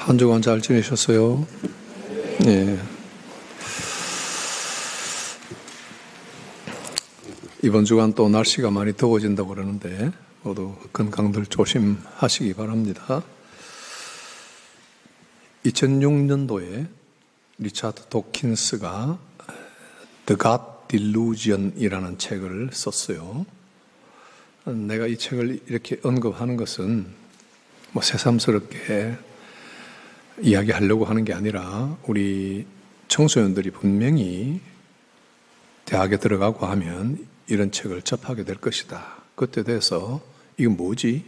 한 주간 잘 지내셨어요? 네. 이번 주간 또 날씨가 많이 더워진다고 그러는데 모두 건강들 조심하시기 바랍니다. 2006년도에 리차드 도킨스가 The God Delusion이라는 책을 썼어요. 내가 이 책을 이렇게 언급하는 것은 새삼스럽게 이야기하려고 하는 게 아니라 우리 청소년들이 분명히 대학에 들어가고 하면 이런 책을 접하게 될 것이다. 그때 돼서 이건 뭐지?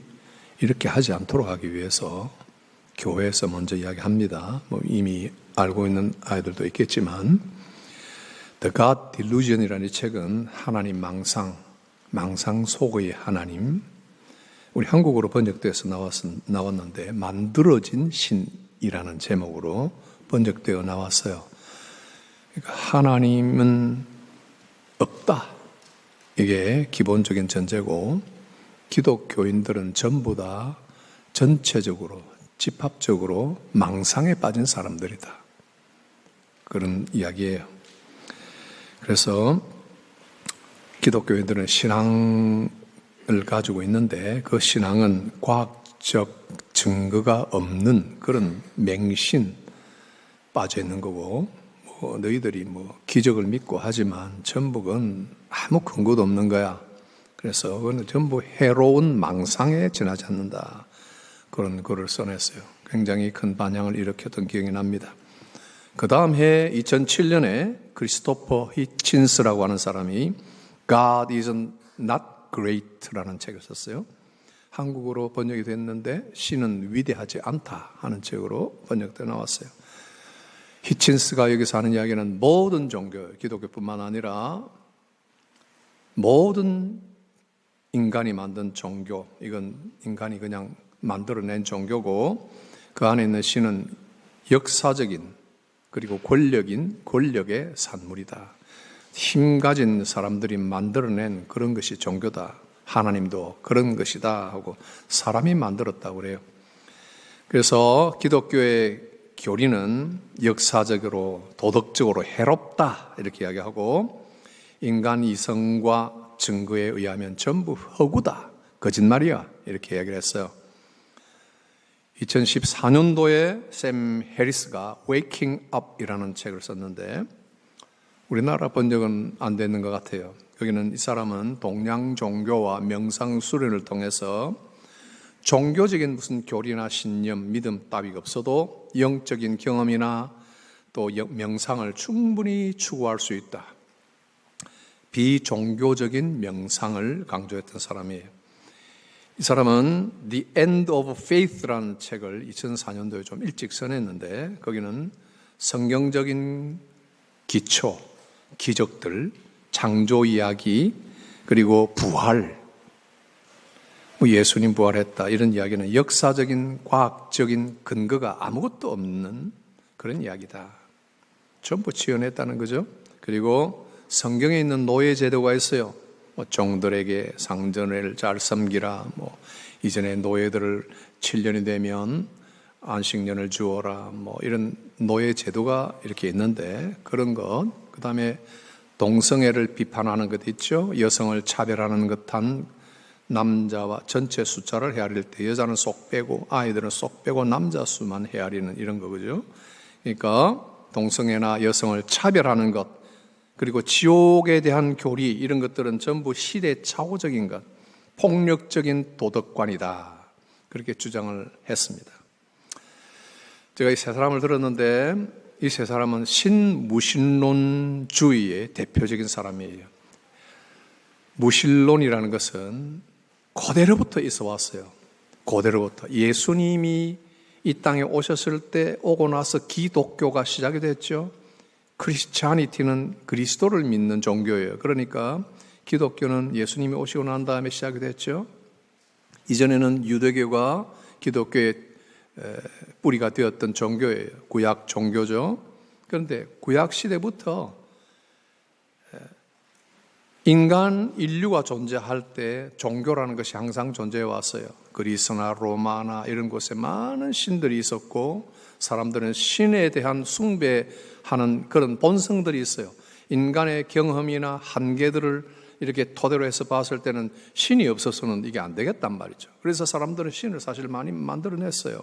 이렇게 하지 않도록 하기 위해서 교회에서 먼저 이야기합니다. 이미 알고 있는 아이들도 있겠지만 The God Delusion이라는 이 책은 하나님 망상 속의 하나님, 우리 한국어로 번역돼서 나왔는데 만들어진 신이라는 제목으로 번역되어 나왔어요. 그러니까 하나님은 없다. 이게 기본적인 전제고 기독교인들은 전부 다 전체적으로 집합적으로 망상에 빠진 사람들이다. 그런 이야기예요. 그래서 기독교인들은 신앙을 가지고 있는데 그 신앙은 과학적 증거가 없는 그런 맹신 빠져 있는 거고 너희들이 기적을 믿고 하지만 전부 그건 아무 근거도 없는 거야. 그래서 그건 전부 해로운 망상에 지나지 않는다. 그런 글을 써냈어요. 굉장히 큰 반향을 일으켰던 기억이 납니다. 그 다음 해 2007년에 크리스토퍼 히친스라고 하는 사람이 God is not great라는 책을 썼어요. 한국어로 번역이 됐는데 신은 위대하지 않다 하는 책으로 번역되어 나왔어요. 히친스가 여기서 하는 이야기는 모든 종교, 기독교뿐만 아니라 모든 인간이 만든 종교, 이건 인간이 그냥 만들어낸 종교고 그 안에 있는 신은 역사적인 그리고 권력의 산물이다. 힘 가진 사람들이 만들어낸 그런 것이 종교다. 하나님도 그런 것이다 하고 사람이 만들었다고 그래요. 그래서 기독교의 교리는 역사적으로 도덕적으로 해롭다 이렇게 이야기하고 인간 이성과 증거에 의하면 전부 허구다. 거짓말이야. 이렇게 이야기를 했어요. 2014년도에 샘 해리스가 Waking Up이라는 책을 썼는데 우리나라 번역은 안 되는 것 같아요. 여기는 이 사람은 동양 종교와 명상 수련을 통해서 종교적인 무슨 교리나 신념, 믿음 따위가 없어도 영적인 경험이나 또 명상을 충분히 추구할 수 있다. 비종교적인 명상을 강조했던 사람이에요. 이 사람은 The End of Faith라는 책을 2004년도에 좀 일찍 써냈는데 거기는 성경적인 기초, 기적들, 창조 이야기, 그리고 부활, 예수님 부활했다 이런 이야기는 역사적인 과학적인 근거가 아무것도 없는 그런 이야기다. 전부 지어냈다는 거죠. 그리고 성경에 있는 노예 제도가 있어요. 종들에게 상전을 잘 섬기라. 이전에 노예들을 7년이 되면 안식년을 주어라. 이런 노예 제도가 이렇게 있는데 그런 것. 그 다음에 동성애를 비판하는 것 있죠. 여성을 차별하는 것한 남자와 전체 숫자를 헤아릴 때 여자는 쏙 빼고 아이들은 쏙 빼고 남자 수만 헤아리는 이런 거죠. 그러니까 동성애나 여성을 차별하는 것 그리고 지옥에 대한 교리 이런 것들은 전부 시대착오적인 것, 폭력적인 도덕관이다. 그렇게 주장을 했습니다. 제가 이 세 사람을 들었는데 이 세 사람은 신무신론주의의 대표적인 사람이에요. 무신론이라는 것은 고대로부터 있어 왔어요. 고대로부터. 예수님이 이 땅에 오셨을 때 오고 나서 기독교가 시작이 됐죠. 크리스찬이티는 그리스도를 믿는 종교예요. 그러니까 기독교는 예수님이 오시고 난 다음에 시작이 됐죠. 이전에는 유대교가 기독교의 뿌리가 되었던 종교예요. 구약 종교죠. 그런데 구약 시대부터 인류가 존재할 때 종교라는 것이 항상 존재해 왔어요. 그리스나 로마나 이런 곳에 많은 신들이 있었고 사람들은 신에 대한 숭배하는 그런 본성들이 있어요. 인간의 경험이나 한계들을 이렇게 토대로 해서 봤을 때는 신이 없어서는 이게 안 되겠단 말이죠. 그래서 사람들은 신을 사실 많이 만들어냈어요.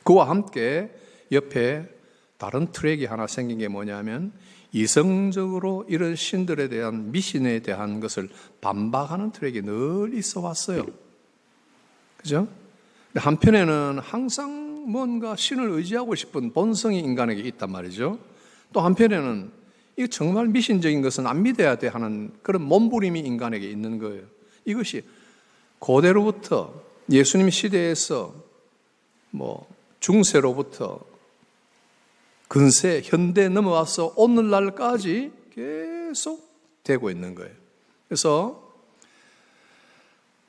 그와 함께 옆에 다른 트랙이 하나 생긴 게 뭐냐면 이성적으로 이런 신들에 대한 미신에 대한 것을 반박하는 트랙이 늘 있어 왔어요. 그죠? 한편에는 항상 뭔가 신을 의지하고 싶은 본성이 인간에게 있단 말이죠. 또 한편에는 이거 정말 미신적인 것은 안 믿어야 돼 하는 그런 몸부림이 인간에게 있는 거예요. 이것이 고대로부터 예수님 시대에서 중세로부터 근세, 현대 넘어와서 오늘날까지 계속 되고 있는 거예요. 그래서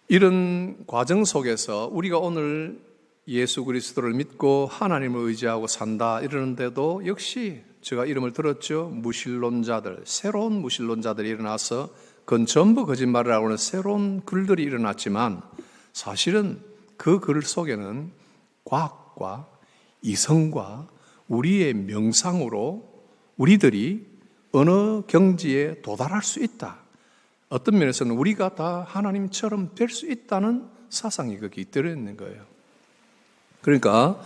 이런 과정 속에서 우리가 오늘 예수 그리스도를 믿고 하나님을 의지하고 산다 이러는데도 역시 제가 이름을 들었죠. 무신론자들, 새로운 무신론자들이 일어나서 그건 전부 거짓말이라고 하는 새로운 글들이 일어났지만 사실은 그 글 속에는 과학과 이성과 우리의 명상으로 우리들이 어느 경지에 도달할 수 있다. 어떤 면에서는 우리가 다 하나님처럼 될 수 있다는 사상이 거기 들어있는 거예요. 그러니까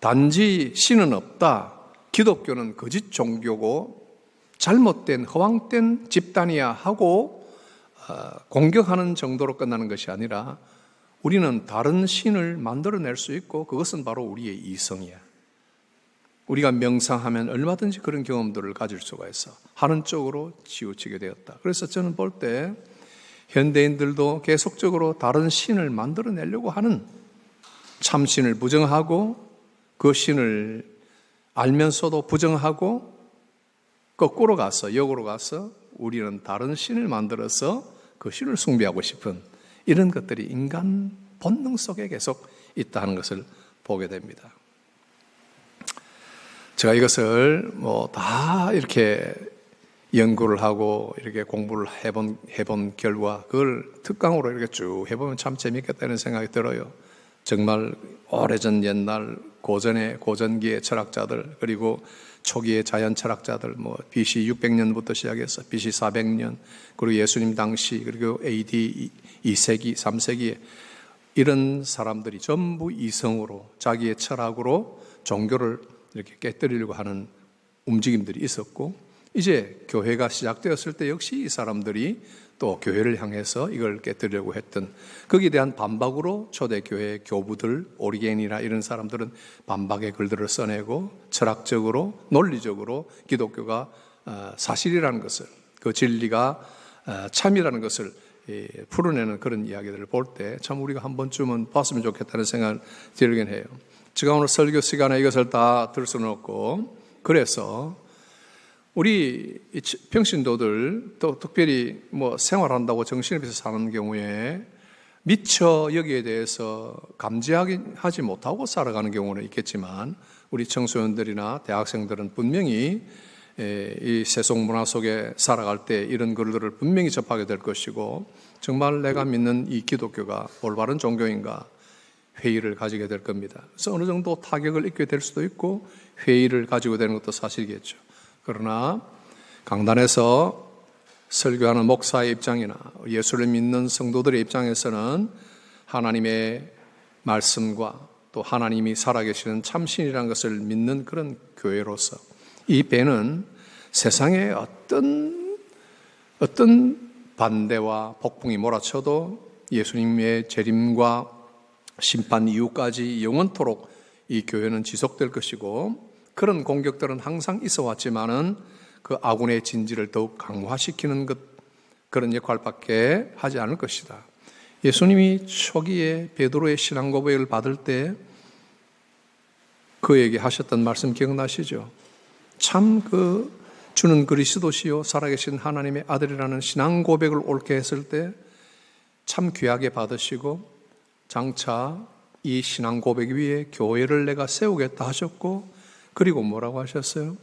단지 신은 없다. 기독교는 거짓 종교고 잘못된 허황된 집단이야 하고 공격하는 정도로 끝나는 것이 아니라 우리는 다른 신을 만들어낼 수 있고 그것은 바로 우리의 이성이야. 우리가 명상하면 얼마든지 그런 경험들을 가질 수가 있어. 하는 쪽으로 치우치게 되었다. 그래서 저는 볼 때 현대인들도 계속적으로 다른 신을 만들어내려고 하는 참신을 부정하고 그 신을 알면서도 부정하고 거꾸로 가서 역으로 가서 우리는 다른 신을 만들어서 그 신을 숭배하고 싶은 이런 것들이 인간 본능 속에 계속 있다는 것을 보게 됩니다. 제가 이것을 다 이렇게 연구를 하고 이렇게 공부를 해본 결과 그걸 특강으로 이렇게 쭉 해보면 참 재밌겠다는 생각이 들어요. 정말 오래전 옛날 고전기의 철학자들 그리고 초기의 자연 철학자들 BC 600년부터 시작해서 BC 400년 그리고 예수님 당시 그리고 AD 2세기 3세기에 이런 사람들이 전부 이성으로 자기의 철학으로 종교를 이렇게 깨뜨리려고 하는 움직임들이 있었고 이제 교회가 시작되었을 때 역시 이 사람들이 또 교회를 향해서 이걸 깨뜨리려고 했던 거기에 대한 반박으로 초대교회 교부들 오리겐이나 이런 사람들은 반박의 글들을 써내고 철학적으로 논리적으로 기독교가 사실이라는 것을 그 진리가 참이라는 것을 풀어내는 그런 이야기들을 볼 때 참 우리가 한 번쯤은 봤으면 좋겠다는 생각을 들긴 해요. 제가 오늘 설교 시간에 이것을 다 들 수는 없고 그래서 우리 평신도들 또 특별히 생활한다고 정신을 비서 사는 경우에 미처 여기에 대해서 감지하지 못하고 살아가는 경우는 있겠지만 우리 청소년들이나 대학생들은 분명히 이 세속 문화 속에 살아갈 때 이런 글들을 분명히 접하게 될 것이고 정말 내가 믿는 이 기독교가 올바른 종교인가 회의를 가지게 될 겁니다. 그래서 어느 정도 타격을 입게 될 수도 있고 회의를 가지고 되는 것도 사실이겠죠. 그러나 강단에서 설교하는 목사의 입장이나 예수를 믿는 성도들의 입장에서는 하나님의 말씀과 또 하나님이 살아계시는 참신이라는 것을 믿는 그런 교회로서 이 배는 세상에 어떤 반대와 폭풍이 몰아쳐도 예수님의 재림과 심판 이후까지 영원토록 이 교회는 지속될 것이고 그런 공격들은 항상 있어 왔지만은 그 아군의 진지를 더욱 강화시키는 그런 역할밖에 하지 않을 것이다. 예수님이 초기에 베드로의 신앙 고백을 받을 때 그에게 하셨던 말씀 기억나시죠? 참 주는 그리스도시요 살아계신 하나님의 아들이라는 신앙 고백을 옳게 했을 때 참 귀하게 받으시고 장차 이 신앙 고백 위에 교회를 내가 세우겠다 하셨고 그리고 뭐라고 하셨어요?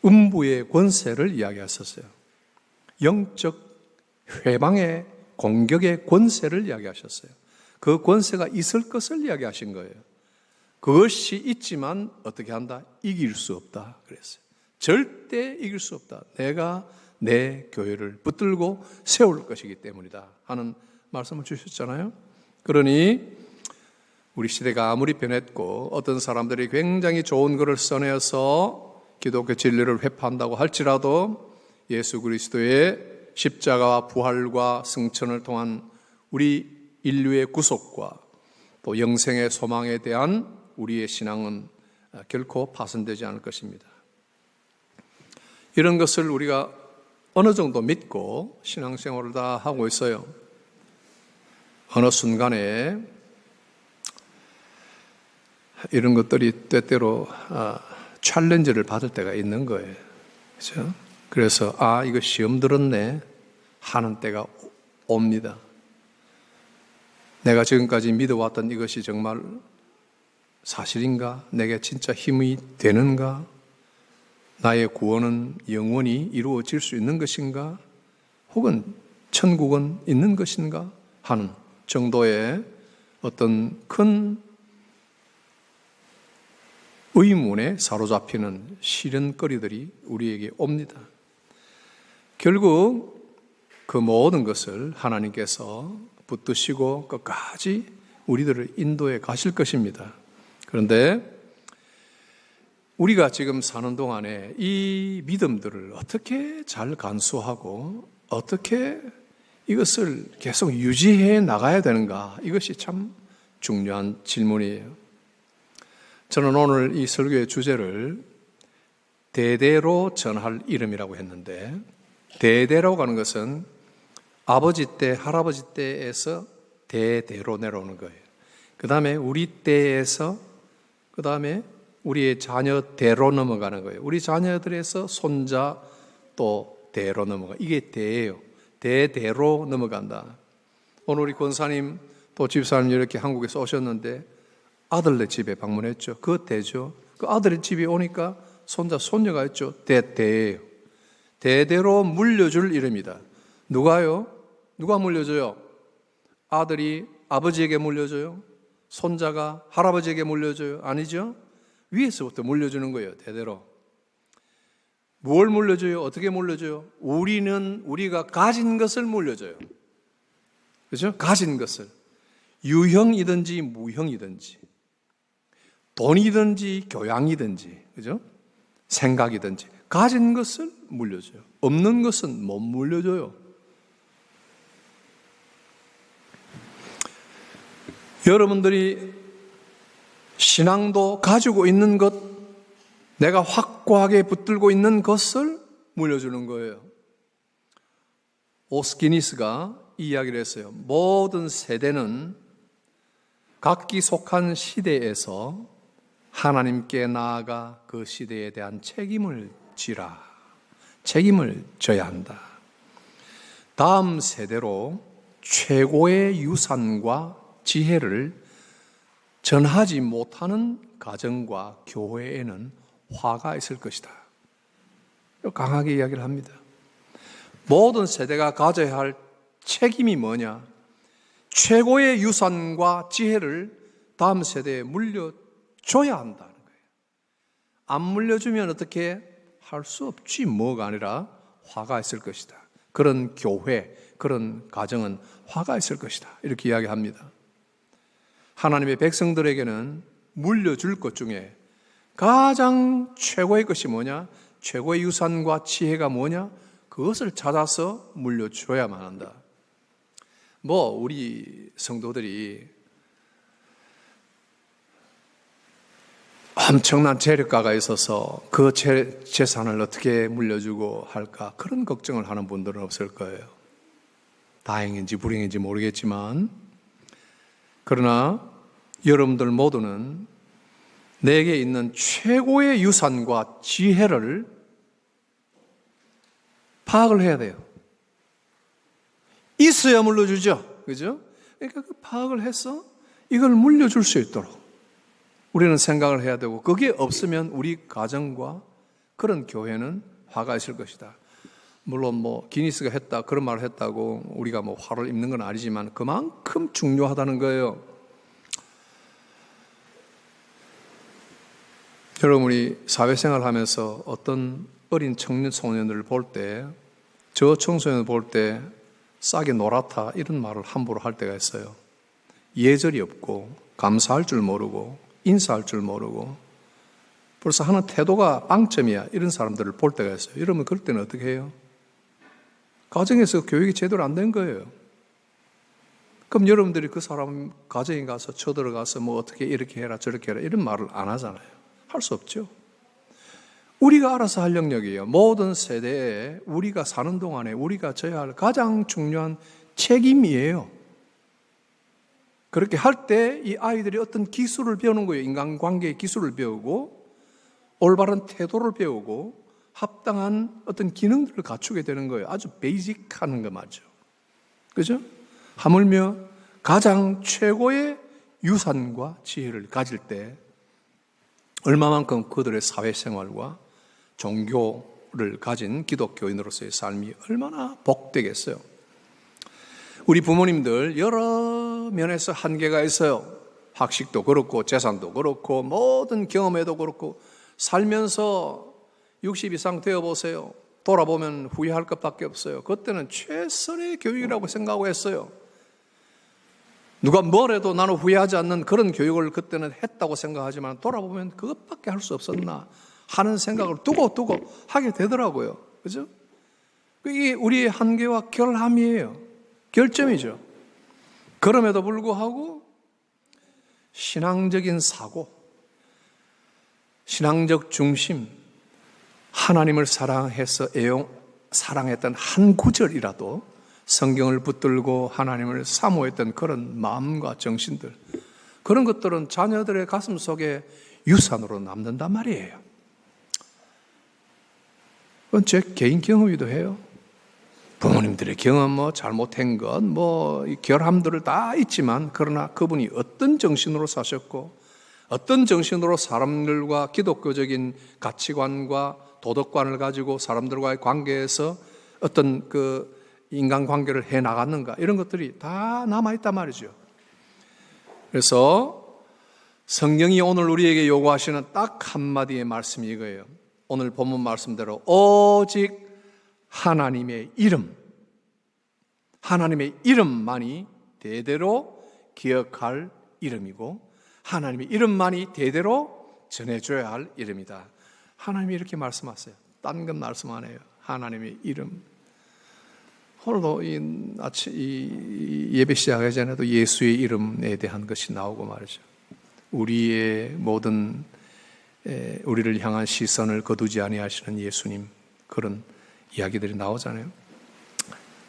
음부의 권세를 이야기하셨어요. 영적 회방의 공격의 권세를 이야기하셨어요. 그 권세가 있을 것을 이야기하신 거예요. 그것이 있지만 어떻게 한다? 이길 수 없다 그랬어요. 절대 이길 수 없다. 내가 내 교회를 붙들고 세울 것이기 때문이다 하는 말씀을 주셨잖아요. 그러니 우리 시대가 아무리 변했고 어떤 사람들이 굉장히 좋은 글을 써내어서 기독교 진리를 회파한다고 할지라도 예수 그리스도의 십자가와 부활과 승천을 통한 우리 인류의 구속과 또 영생의 소망에 대한 우리의 신앙은 결코 파손되지 않을 것입니다. 이런 것을 우리가 어느 정도 믿고 신앙생활을 다 하고 있어요. 어느 순간에 이런 것들이 때때로 챌린지를 받을 때가 있는 거예요. 그렇죠? 그래서 이거 시험 들었네 하는 때가 옵니다. 내가 지금까지 믿어왔던 이것이 정말 사실인가? 내게 진짜 힘이 되는가? 나의 구원은 영원히 이루어질 수 있는 것인가? 혹은 천국은 있는 것인가? 하는 정도의 어떤 큰 의문에 사로잡히는 시련거리들이 우리에게 옵니다. 결국 그 모든 것을 하나님께서 붙드시고 끝까지 우리들을 인도해 가실 것입니다. 그런데 우리가 지금 사는 동안에 이 믿음들을 어떻게 잘 간수하고 어떻게 이것을 계속 유지해 나가야 되는가? 이것이 참 중요한 질문이에요. 저는 오늘 이 설교의 주제를 대대로 전할 이름이라고 했는데, 대대라고 하는 것은 아버지 때, 할아버지 때에서 대대로 내려오는 거예요. 그 다음에 우리 때에서, 그 다음에 우리의 자녀 대로 넘어가는 거예요. 우리 자녀들에서 손자 또 대로 넘어가. 이게 대예요. 대대로 넘어간다. 오늘 우리 권사님 또 집사님 이렇게 한국에서 오셨는데 아들네 집에 방문했죠. 그 대죠. 그 아들의 집에 오니까 손자 손녀가 있죠. 대예요. 대대로 물려줄 이름이다. 누가요? 누가 물려줘요? 아들이 아버지에게 물려줘요? 손자가 할아버지에게 물려줘요? 아니죠? 위에서부터 물려주는 거예요. 대대로. 뭘 물려줘요? 어떻게 물려줘요? 우리가 가진 것을 물려줘요. 그렇죠? 가진 것을. 유형이든지 무형이든지, 돈이든지 교양이든지, 그죠? 생각이든지 가진 것을 물려줘요. 없는 것은 못 물려줘요. 여러분들이 신앙도 가지고 있는 것, 내가 확고하게 붙들고 있는 것을 물려주는 거예요. 오스키니스가 이 이야기를 했어요. 모든 세대는 각기 속한 시대에서 하나님께 나아가 그 시대에 대한 책임을 져야 한다. 다음 세대로 최고의 유산과 지혜를 전하지 못하는 가정과 교회에는 화가 있을 것이다. 강하게 이야기를 합니다. 모든 세대가 가져야 할 책임이 뭐냐? 최고의 유산과 지혜를 다음 세대에 물려줘야 한다는 거예요. 안 물려주면 어떻게 할 수 없지 뭐가 아니라 화가 있을 것이다. 그런 교회, 그런 가정은 화가 있을 것이다. 이렇게 이야기합니다. 하나님의 백성들에게는 물려줄 것 중에 가장 최고의 것이 뭐냐? 최고의 유산과 지혜가 뭐냐? 그것을 찾아서 물려줘야만 한다. 우리 성도들이 엄청난 재력가가 있어서 그 재산을 어떻게 물려주고 할까? 그런 걱정을 하는 분들은 없을 거예요. 다행인지 불행인지 모르겠지만, 그러나 여러분들 모두는 내게 있는 최고의 유산과 지혜를 파악을 해야 돼요. 있어야 물려주죠. 그죠? 그러니까 그 파악을 해서 이걸 물려줄 수 있도록 우리는 생각을 해야 되고, 그게 없으면 우리 가정과 그런 교회는 화가 있을 것이다. 물론 뭐 기니스가 했다 그런 말을 했다고 우리가 뭐 화를 입는 건 아니지만 그만큼 중요하다는 거예요. 여러분, 우리 사회생활 하면서 어떤 어린 청년 소년들을 볼 때, 저 청소년을 볼 때 싸게 놀았다 이런 말을 함부로 할 때가 있어요. 예절이 없고 감사할 줄 모르고 인사할 줄 모르고 벌써 하는 태도가 빵점이야 이런 사람들을 볼 때가 있어요. 여러분, 그럴 때는 어떻게 해요? 가정에서 교육이 제대로 안 된 거예요. 그럼 여러분들이 그 사람 가정에 가서 쳐들어가서 뭐 어떻게 이렇게 해라 저렇게 해라 이런 말을 안 하잖아요. 할 수 없죠. 우리가 알아서 할 영역이에요. 모든 세대에 우리가 사는 동안에 우리가 져야 할 가장 중요한 책임이에요. 그렇게 할 때 이 아이들이 어떤 기술을 배우는 거예요. 인간관계의 기술을 배우고 올바른 태도를 배우고 합당한 어떤 기능들을 갖추게 되는 거예요. 아주 베이직하는 거 맞죠. 그죠? 하물며 가장 최고의 유산과 지혜를 가질 때 얼마만큼 그들의 사회생활과 종교를 가진 기독교인으로서의 삶이 얼마나 복되겠어요. 우리 부모님들 여러 면에서 한계가 있어요. 학식도 그렇고 재산도 그렇고 모든 경험에도 그렇고 살면서 60 이상 되어보세요. 돌아보면 후회할 것밖에 없어요. 그때는 최선의 교육이라고 생각하고 했어요. 누가 뭘 해도 나는 후회하지 않는 그런 교육을 그때는 했다고 생각하지만 돌아보면 그것밖에 할 수 없었나 하는 생각을 두고 하게 되더라고요. 그죠? 이게 우리의 한계와 결함이에요. 결점이죠. 그럼에도 불구하고 신앙적인 사고, 신앙적 중심, 하나님을 사랑해서 사랑했던 한 구절이라도 성경을 붙들고 하나님을 사모했던 그런 마음과 정신들, 그런 것들은 자녀들의 가슴 속에 유산으로 남는단 말이에요. 그건 제 개인 경험이기도 해요. 부모님들의 경험, 뭐 잘못한 것, 뭐 결함들을 다 있지만 그러나 그분이 어떤 정신으로 사셨고 어떤 정신으로 사람들과 기독교적인 가치관과 도덕관을 가지고 사람들과의 관계에서 어떤 그 인간관계를 해 나갔는가 이런 것들이 다 남아있단 말이죠. 그래서 성경이 오늘 우리에게 요구하시는 딱 한마디의 말씀이 이거예요. 오늘 본문 말씀대로 오직 하나님의 이름, 하나님의 이름만이 대대로 기억할 이름이고 하나님의 이름만이 대대로 전해줘야 할 이름이다. 하나님이 이렇게 말씀하세요. 딴 건 말씀 안 해요. 하나님의 이름. 오늘도 이 예배 시작하기 전에도 예수의 이름에 대한 것이 나오고 말이죠. 우리의 모든 우리를 향한 시선을 거두지 아니하시는 예수님, 그런 이야기들이 나오잖아요.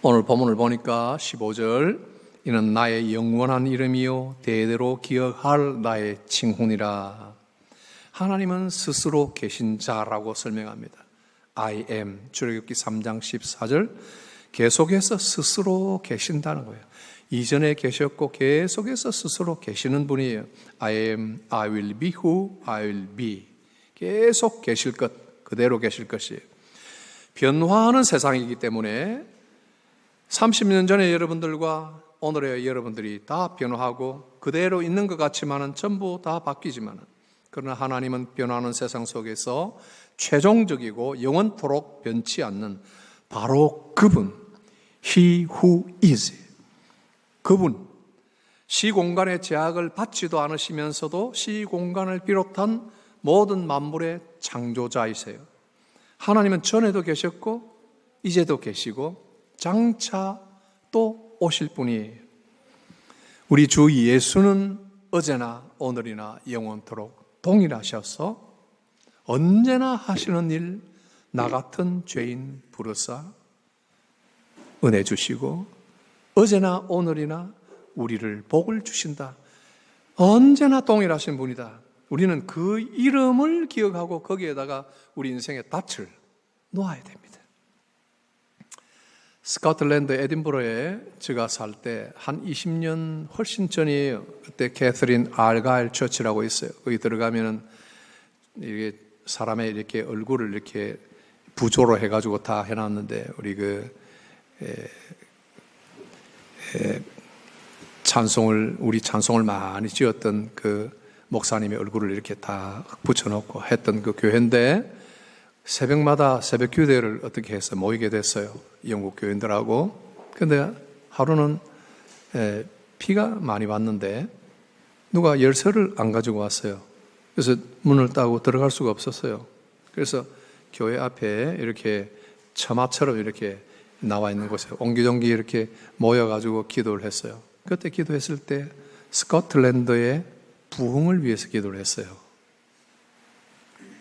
오늘 본문을 보니까 15절, 이는 나의 영원한 이름이요 대대로 기억할 나의 칭훈이라. 하나님은 스스로 계신 자라고 설명합니다. I am, 출애굽기 3장 14절, 계속해서 스스로 계신다는 거예요. 이전에 계셨고 계속해서 스스로 계시는 분이에요. I am, I will be who I will be. 계속 계실 것, 그대로 계실 것이에요. 변화하는 세상이기 때문에 30년 전에 여러분들과 오늘의 여러분들이 다 변화하고 그대로 있는 것 같지만은 전부 다 바뀌지만은, 그러나 하나님은 변화하는 세상 속에서 최종적이고 영원토록 변치 않는 바로 그분, He who is, 그분, 시공간의 제약을 받지도 않으시면서도 시공간을 비롯한 모든 만물의 창조자이세요. 하나님은 전에도 계셨고 이제도 계시고 장차 또 오실 분이에요. 우리 주 예수는 어제나 오늘이나 영원토록 동일하셔서 언제나 하시는 일, 나 같은 죄인 부르사 은혜 주시고 어제나 오늘이나 우리를 복을 주신다. 언제나 동일하신 분이다. 우리는 그 이름을 기억하고 거기에다가 우리 인생의 닻을 놓아야 됩니다. 스코틀랜드 에딘버러에 제가 살 때 한 20년 훨씬 전이에요. 그때 캐서린 알가일 처치라고 있어요. 거기 들어가면은 이게 사람의 이렇게 얼굴을 이렇게 부조로 해가지고 다 해놨는데 우리 우리 찬송을 많이 지었던 그 목사님의 얼굴을 이렇게 다 붙여놓고 했던 그 교회인데 새벽마다 새벽 규대를 어떻게 해서 모이게 됐어요. 영국 교인들하고. 근데 하루는 비가 많이 왔는데 누가 열쇠를 안 가지고 왔어요. 그래서 문을 따고 들어갈 수가 없었어요. 그래서 교회 앞에 이렇게 처마처럼 이렇게 나와 있는 곳에 옹기종기 이렇게 모여가지고 기도를 했어요. 그때 기도했을 때 스코틀랜드의 부흥을 위해서 기도를 했어요.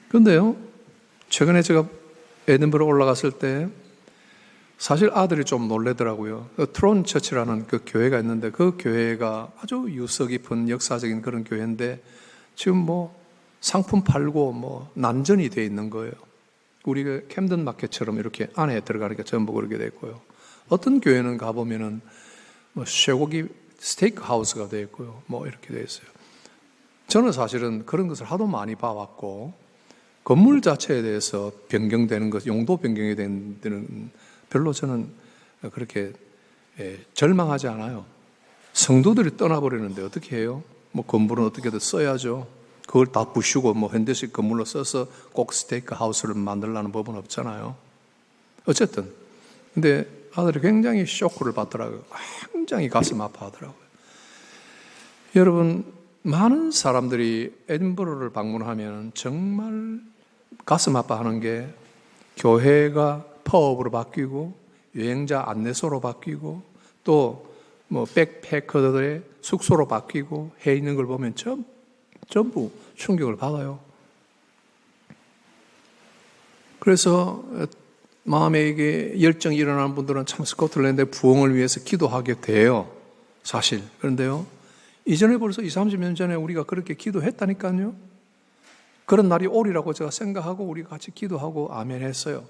그런데요, 최근에 제가 에든버러 올라갔을 때 사실 아들이 좀 놀래더라고요. 트론 처치라는 그 교회가 있는데 그 교회가 아주 유서 깊은 역사적인 그런 교회인데 지금 뭐 상품 팔고 뭐 난전이 돼 있는 거예요. 우리가 캠든 마켓처럼 이렇게 안에 들어가니까 전부 그렇게 돼 있고요. 어떤 교회는 가보면은 뭐 쇠고기 스테이크 하우스가 돼 있고요. 뭐 이렇게 돼 있어요. 저는 사실은 그런 것을 하도 많이 봐왔고 건물 자체에 대해서 변경되는 것, 용도 변경이 되는 데는 별로 저는 그렇게 절망하지 않아요. 성도들이 떠나버리는데 어떻게 해요? 뭐 건물은 어떻게든 써야죠. 그걸 다 부수고 뭐 현대식 건물로 써서 꼭 스테이크 하우스를 만들라는 법은 없잖아요. 어쨌든 근데 아들이 굉장히 쇼크를 받더라고요. 굉장히 가슴 아파하더라고요. 여러분, 많은 사람들이 에든버러를 방문하면 정말 가슴 아파하는 게 교회가 펍으로 바뀌고 여행자 안내소로 바뀌고 또 뭐 백패커들의 숙소로 바뀌고 해 있는 걸 보면 전부 충격을 받아요. 그래서 마음에 이게 열정이 일어나는 분들은 참 스코틀랜드의 부흥을 위해서 기도하게 돼요. 사실. 그런데요, 이전에 벌써 20, 30년 전에 우리가 그렇게 기도했다니까요. 그런 날이 오리라고 제가 생각하고 우리 같이 기도하고 아멘 했어요.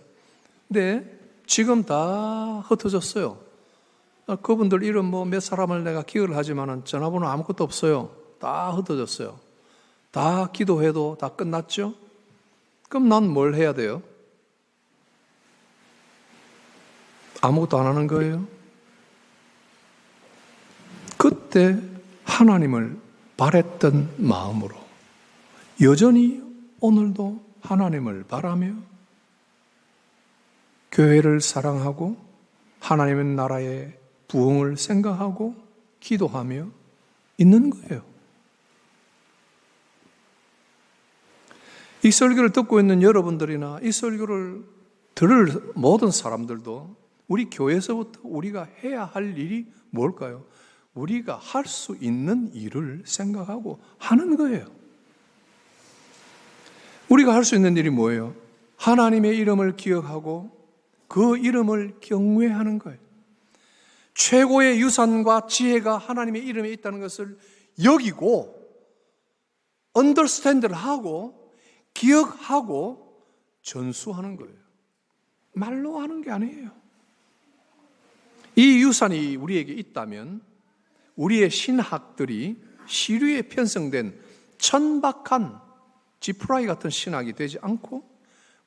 근데 지금 다 흩어졌어요. 그분들 이름 뭐 몇 사람을 내가 기억을 하지만은 전화번호 아무것도 없어요. 다 흩어졌어요. 다 기도해도 다 끝났죠? 그럼 난 뭘 해야 돼요? 아무것도 안 하는 거예요? 그때 하나님을 바랬던 마음으로 여전히 오늘도 하나님을 바라며 교회를 사랑하고 하나님의 나라의 부흥을 생각하고 기도하며 있는 거예요. 이 설교를 듣고 있는 여러분들이나 이 설교를 들을 모든 사람들도 우리 교회에서부터 우리가 해야 할 일이 뭘까요? 우리가 할 수 있는 일을 생각하고 하는 거예요. 우리가 할 수 있는 일이 뭐예요? 하나님의 이름을 기억하고 그 이름을 경외하는 거예요. 최고의 유산과 지혜가 하나님의 이름에 있다는 것을 여기고 언더스탠드를 하고 기억하고 전수하는 거예요. 말로 하는 게 아니에요. 이 유산이 우리에게 있다면 우리의 신학들이 시류에 편성된 천박한 지프라이 같은 신학이 되지 않고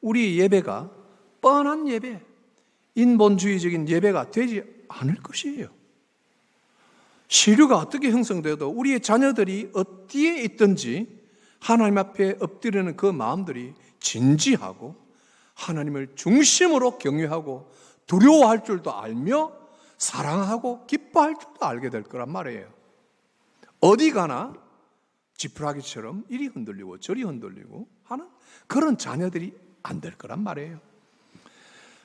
우리의 예배가 뻔한 예배, 인본주의적인 예배가 되지 않을 것이에요. 시류가 어떻게 형성되어도 우리의 자녀들이 어디에 있든지 하나님 앞에 엎드리는 그 마음들이 진지하고 하나님을 중심으로 경외하고 두려워할 줄도 알며 사랑하고 기뻐할 줄도 알게 될 거란 말이에요. 어디 가나 지푸라기처럼 이리 흔들리고 저리 흔들리고 하는 그런 자녀들이 안 될 거란 말이에요.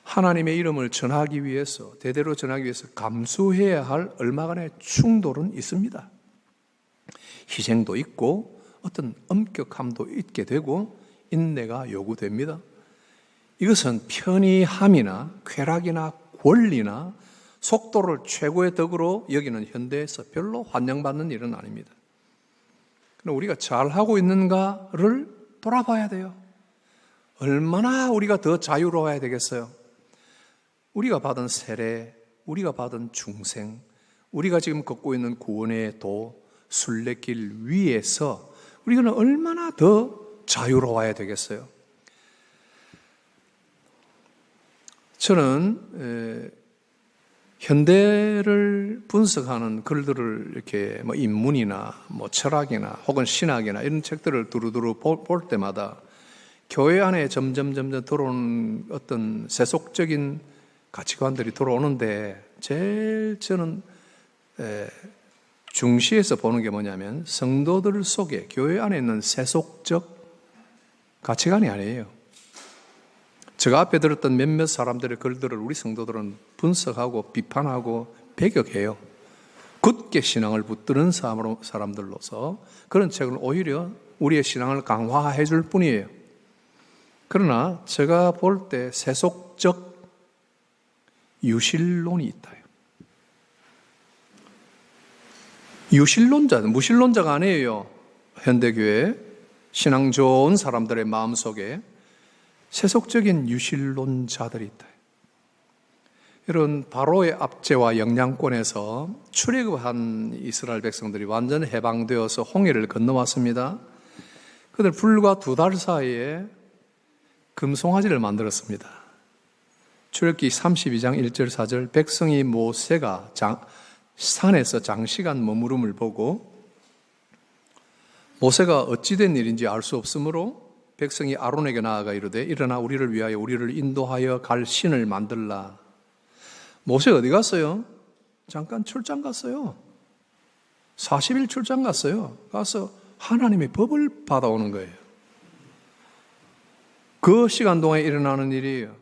하나님의 이름을 전하기 위해서, 대대로 전하기 위해서 감수해야 할 얼마간의 충돌은 있습니다. 희생도 있고 어떤 엄격함도 있게 되고 인내가 요구됩니다. 이것은 편의함이나 쾌락이나 권리나 속도를 최고의 덕으로 여기는 현대에서 별로 환영받는 일은 아닙니다. 그럼 우리가 잘하고 있는가를 돌아봐야 돼요. 얼마나 우리가 더 자유로워야 되겠어요? 우리가 받은 세례, 우리가 받은 중생, 우리가 지금 걷고 있는 구원의 도, 순례길 위에서 우리는 얼마나 더 자유로워야 되겠어요? 저는 현대를 분석하는 글들을 이렇게 뭐 인문이나 뭐 철학이나 혹은 신학이나 이런 책들을 두루두루 볼 때마다 교회 안에 점점 들어오는 어떤 세속적인 가치관들이 들어오는데 제일 저는 중시해서 보는 게 뭐냐면 성도들 속에 교회 안에 있는 세속적 가치관이 아니에요. 제가 앞에 들었던 몇몇 사람들의 글들을 우리 성도들은 분석하고 비판하고 배격해요. 굳게 신앙을 붙드는 사람들로서 그런 책은 오히려 우리의 신앙을 강화해 줄 뿐이에요. 그러나 제가 볼 때 세속적 유실론이 있다. 유실론자, 무신론자가 아니에요. 현대교회 신앙 좋은 사람들의 마음속에 세속적인 유실론자들이 있다. 이런 바로의 압제와 영향권에서 출애굽한 이스라엘 백성들이 완전 해방되어서 홍해를 건너왔습니다. 그들 불과 2달 사이에 금송아지를 만들었습니다. 출애굽기 32장 1절 4절 백성이 모세가 산에서 장시간 머무름을 보고 모세가 어찌된 일인지 알 수 없으므로 백성이 아론에게 나아가 이르되 일어나 우리를 위하여 우리를 인도하여 갈 신을 만들라. 모세 어디 갔어요? 잠깐 출장 갔어요. 40일 출장 갔어요. 가서 하나님의 법을 받아오는 거예요. 그 시간 동안에 일어나는 일이에요.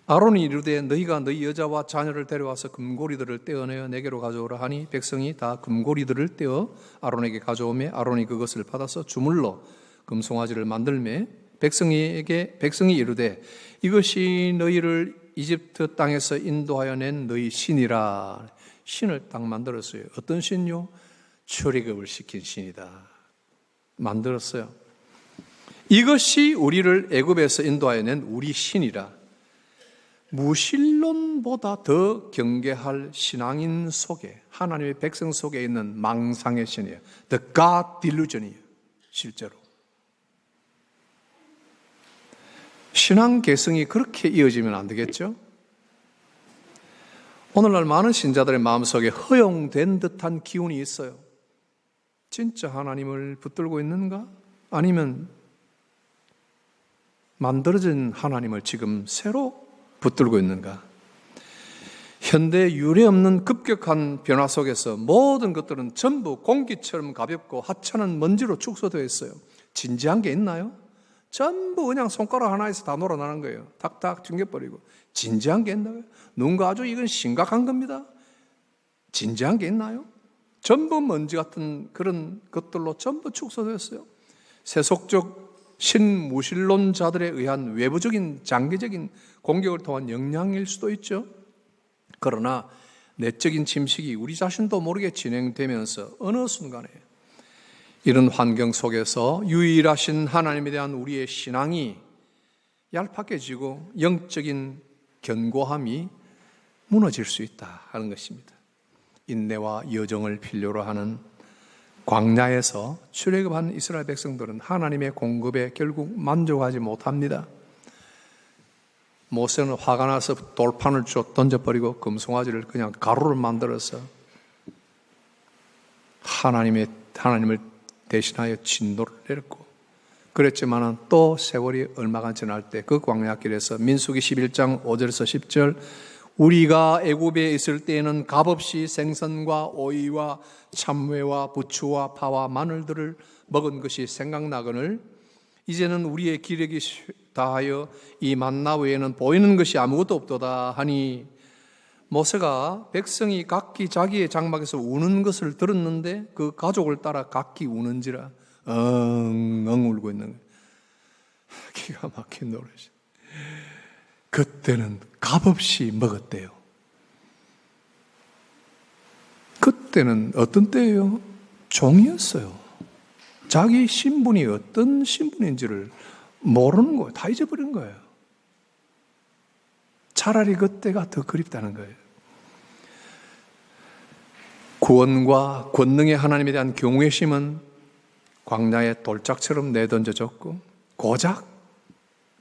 아론이 이르되 너희가 너희 여자와 자녀를 데려와서 금고리들을 떼어내어 내게로 가져오라 하니 백성이 다 금고리들을 떼어 아론에게 가져오매 아론이 그것을 받아서 주물러 금송아지를 만들매 백성이 이르되 이것이 너희를 이집트 땅에서 인도하여 낸 너희 신이라. 신을 딱 만들었어요. 어떤 신요? 출애굽을 시킨 신이다. 만들었어요. 이것이 우리를 애굽에서 인도하여 낸 우리 신이라. 무신론보다 더 경계할 신앙인 속에, 하나님의 백성 속에 있는 망상의 신이에요. The God delusion이에요. 실제로. 신앙 계승이 그렇게 이어지면 안 되겠죠? 오늘날 많은 신자들의 마음속에 허용된 듯한 기운이 있어요. 진짜 하나님을 붙들고 있는가? 아니면 만들어진 하나님을 지금 새로 붙들고 있는가? 현대 유례없는 급격한 변화 속에서 모든 것들은 전부 공기처럼 가볍고 하찮은 먼지로 축소되어 있어요. 진지한 게 있나요? 전부 그냥 손가락 하나에서 다 놀아나는 거예요. 탁탁 튕겨버리고. 진지한 게 있나요? 누군가 아주 이건 심각한 겁니다. 진지한 게 있나요? 전부 먼지 같은 그런 것들로 전부 축소되었어요. 세속적 신무신론자들에 의한 외부적인 장기적인 공격을 통한 영향일 수도 있죠. 그러나 내적인 침식이 우리 자신도 모르게 진행되면서 어느 순간에 이런 환경 속에서 유일하신 하나님에 대한 우리의 신앙이 얄팍해지고 영적인 견고함이 무너질 수 있다 하는 것입니다. 인내와 여정을 필요로 하는 광야에서 출애굽한 이스라엘 백성들은 하나님의 공급에 결국 만족하지 못합니다. 모세는 화가 나서 돌판을 던져버리고 금송아지를 그냥 가루를 만들어서 하나님을 대신하여 진노를 내렸고, 그랬지만 또 세월이 얼마간 지날 때 그 광야길에서 민수기 11장 5절에서 10절 우리가 애굽에 있을 때에는 값없이 생선과 오이와 참외와 부추와 파와 마늘들을 먹은 것이 생각나거늘 이제는 우리의 기력이 다하여 이 만나 외에는 보이는 것이 아무것도 없도다 하니, 모세가 백성이 각기 자기의 장막에서 우는 것을 들었는데 그 가족을 따라 각기 우는지라 엉엉 울고 있는 거예요. 기가 막힌 노래죠. 그때는 값없이 먹었대요. 그때는 어떤 때예요? 종이었어요. 자기 신분이 어떤 신분인지를 모르는 거예요. 다 잊어버린 거예요. 차라리 그때가 더 그립다는 거예요. 구원과 권능의 하나님에 대한 경외심은 광야의 돌짝처럼 내던져졌고 고작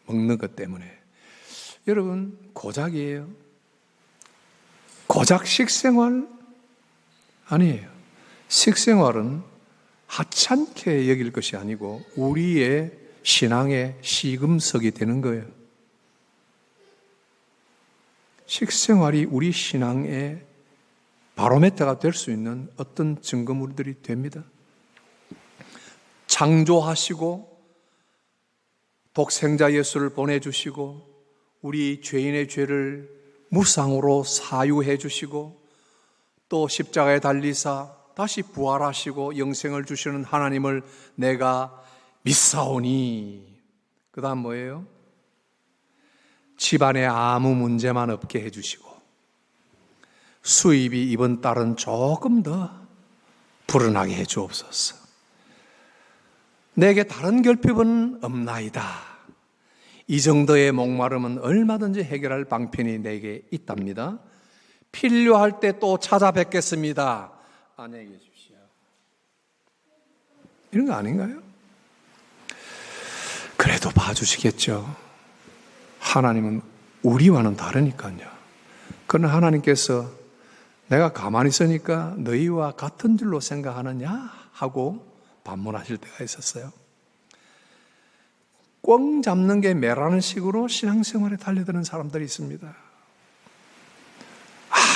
먹는 것 때문에 여러분, 고작이에요. 고작 식생활 아니에요. 식생활은 하찮게 여길 것이 아니고 우리의 신앙의 시금석이 되는 거예요. 식생활이 우리 신앙의 바로메터가 될 수 있는 어떤 증거물들이 됩니다. 창조하시고 독생자 예수를 보내주시고 우리 죄인의 죄를 무상으로 사유해 주시고 또 십자가에 달리사 다시 부활하시고 영생을 주시는 하나님을 내가 믿사오니. 그 다음 뭐예요? 집안에 아무 문제만 없게 해주시고 수입이 이번 달은 조금 더 불어나게 해주옵소서. 내게 다른 결핍은 없나이다. 이 정도의 목마름은 얼마든지 해결할 방편이 내게 있답니다. 필요할 때 또 찾아뵙겠습니다. 안녕히 계십시오. 이런 거 아닌가요? 그래도 봐주시겠죠. 하나님은 우리와는 다르니까요. 그러나 하나님께서 내가 가만히 있으니까 너희와 같은 줄로 생각하느냐 하고 반문하실 때가 있었어요. 꽝 잡는 게 매라는 식으로 신앙생활에 달려드는 사람들이 있습니다.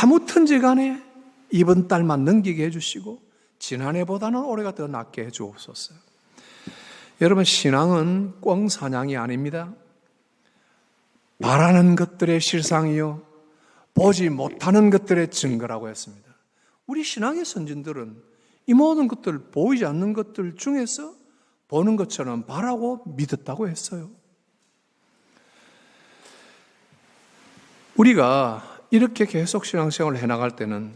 아무튼지 간에 이번 달만 넘기게 해주시고 지난해보다는 올해가 더 낫게 해주옵소서. 여러분, 신앙은 꽝 사냥이 아닙니다. 바라는 것들의 실상이요 보지 못하는 것들의 증거라고 했습니다. 우리 신앙의 선진들은 이 모든 것들, 보이지 않는 것들 중에서 보는 것처럼 바라고 믿었다고 했어요. 우리가 이렇게 계속 신앙생활을 해나갈 때는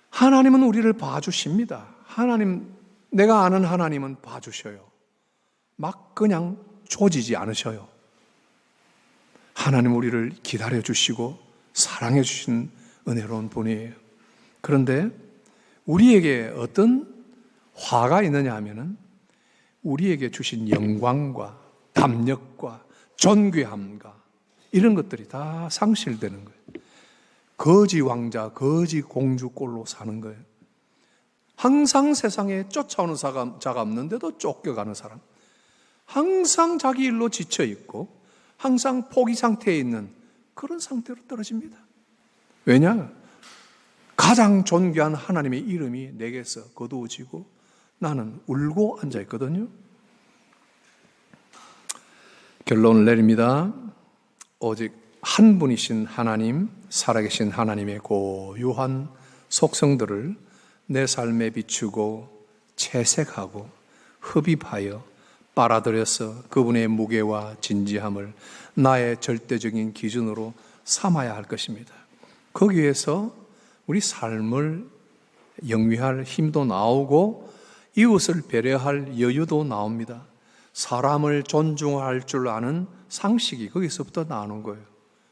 하나님은 우리를 봐주십니다. 내가 아는 하나님은 봐주셔요. 막 그냥 조지지 않으셔요. 하나님 우리를 기다려주시고 사랑해주신 은혜로운 분이에요. 그런데 우리에게 어떤 화가 있느냐 하면은 우리에게 주신 영광과 담력과 존귀함과 이런 것들이 다 상실되는 거예요. 거지 왕자, 거지 공주 꼴로 사는 거예요. 항상 세상에 쫓아오는 자가 없는데도 쫓겨가는 사람, 항상 자기 일로 지쳐있고 항상 포기 상태에 있는 그런 상태로 떨어집니다. 왜냐? 가장 존귀한 하나님의 이름이 내게서 거두어지고 나는 울고 앉아있거든요. 결론을 내립니다. 오직 한 분이신 하나님, 살아계신 하나님의 고유한 속성들을 내 삶에 비추고 채색하고 흡입하여 빨아들여서 그분의 무게와 진지함을 나의 절대적인 기준으로 삼아야 할 것입니다. 거기에서 우리 삶을 영위할 힘도 나오고 이웃을 배려할 여유도 나옵니다. 사람을 존중할 줄 아는 상식이 거기서부터 나오는 거예요.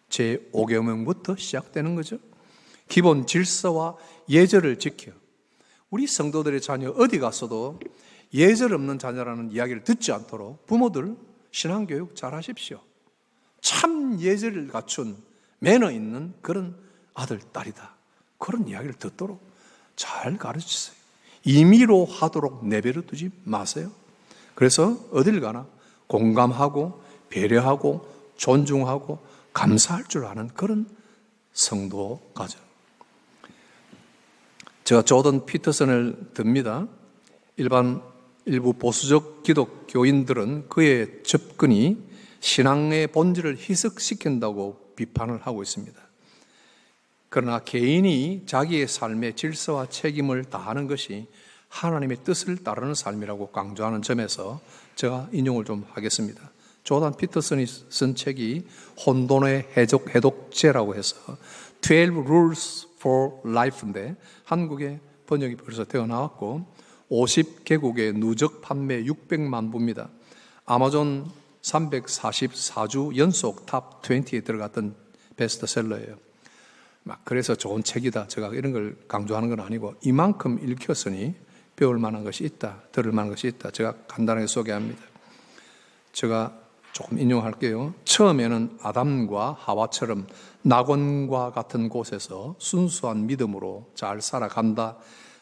제5계명부터 시작되는 거죠. 기본 질서와 예절을 지켜. 우리 성도들의 자녀 어디 가서도 예절 없는 자녀라는 이야기를 듣지 않도록 부모들 신앙교육 잘 하십시오. 참 예절을 갖춘 매너 있는 그런 아들, 딸이다. 그런 이야기를 듣도록 잘 가르치세요. 임의로 하도록 내버려 두지 마세요. 그래서 어딜 가나 공감하고 배려하고 존중하고 감사할 줄 아는 그런 성도 가정. 제가 조던 피터슨을 듭니다. 일부 보수적 기독교인들은 그의 접근이 신앙의 본질을 희석시킨다고 비판을 하고 있습니다. 그러나 개인이 자기의 삶의 질서와 책임을 다하는 것이 하나님의 뜻을 따르는 삶이라고 강조하는 점에서 제가 인용을 좀 하겠습니다. 조던 피터슨이 쓴 책이 혼돈의 해독제라고 해서 12 Rules for Life인데 한국에 번역이 벌써 되어 나왔고 50개국의 누적 판매 600만 부입니다. 아마존 344주 연속 탑 20에 들어갔던 베스트셀러예요. 그래서 좋은 책이다. 제가 이런 걸 강조하는 건 아니고 이만큼 읽혔으니 배울 만한 것이 있다. 들을 만한 것이 있다. 제가 간단하게 소개합니다. 제가 조금 인용할게요. 처음에는 아담과 하와처럼 낙원과 같은 곳에서 순수한 믿음으로 잘 살아간다.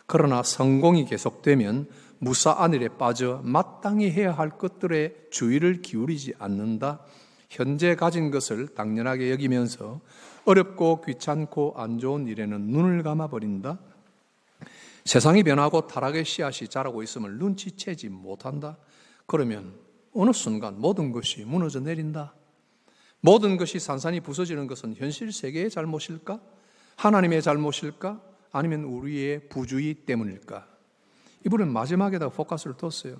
그러나 성공이 계속되면 무사 안일에 빠져 마땅히 해야 할 것들에 주의를 기울이지 않는다. 현재 가진 것을 당연하게 여기면서 어렵고 귀찮고 안 좋은 일에는 눈을 감아버린다. 세상이 변하고 타락의 씨앗이 자라고 있음을 눈치채지 못한다. 그러면 어느 순간 모든 것이 무너져 내린다. 모든 것이 산산이 부서지는 것은 현실 세계의 잘못일까? 하나님의 잘못일까? 아니면 우리의 부주의 때문일까? 이분은 마지막에다 포커스를 뒀어요.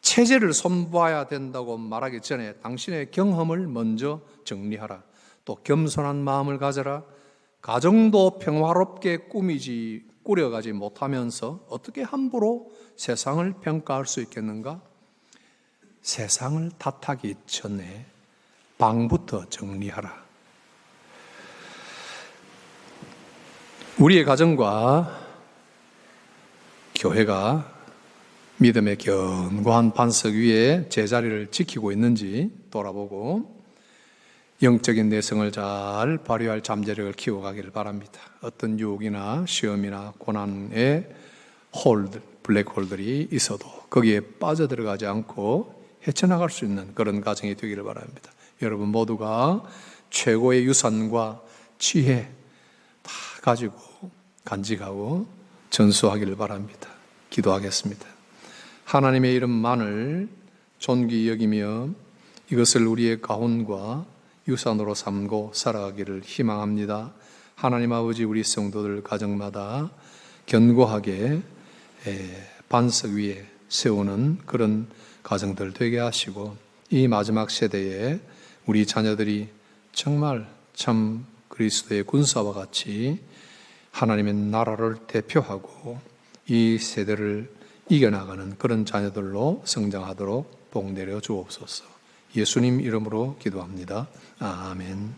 체제를 손봐야 된다고 말하기 전에 당신의 경험을 먼저 정리하라. 또 겸손한 마음을 가져라. 가정도 평화롭게 꾸려가지 못하면서 어떻게 함부로 세상을 평가할 수 있겠는가? 세상을 탓하기 전에 방부터 정리하라. 우리의 가정과 교회가 믿음의 견고한 반석 위에 제자리를 지키고 있는지 돌아보고 영적인 내성을 잘 발휘할 잠재력을 키워가기를 바랍니다. 어떤 유혹이나 시험이나 고난의 블랙홀들이 있어도 거기에 빠져들어가지 않고 헤쳐나갈 수 있는 그런 가정이 되기를 바랍니다. 여러분 모두가 최고의 유산과 지혜 다 가지고 간직하고 전수하기를 바랍니다. 기도하겠습니다. 하나님의 이름만을 존귀히 여기며 이것을 우리의 가훈과 유산으로 삼고 살아가기를 희망합니다. 하나님 아버지, 우리 성도들 가정마다 견고하게 반석 위에 세우는 그런 가정들 되게 하시고, 이 마지막 세대에 우리 자녀들이 정말 참 그리스도의 군사와 같이 하나님의 나라를 대표하고 이 세대를 이겨나가는 그런 자녀들로 성장하도록 복 내려 주옵소서. 예수님 이름으로 기도합니다. 아멘.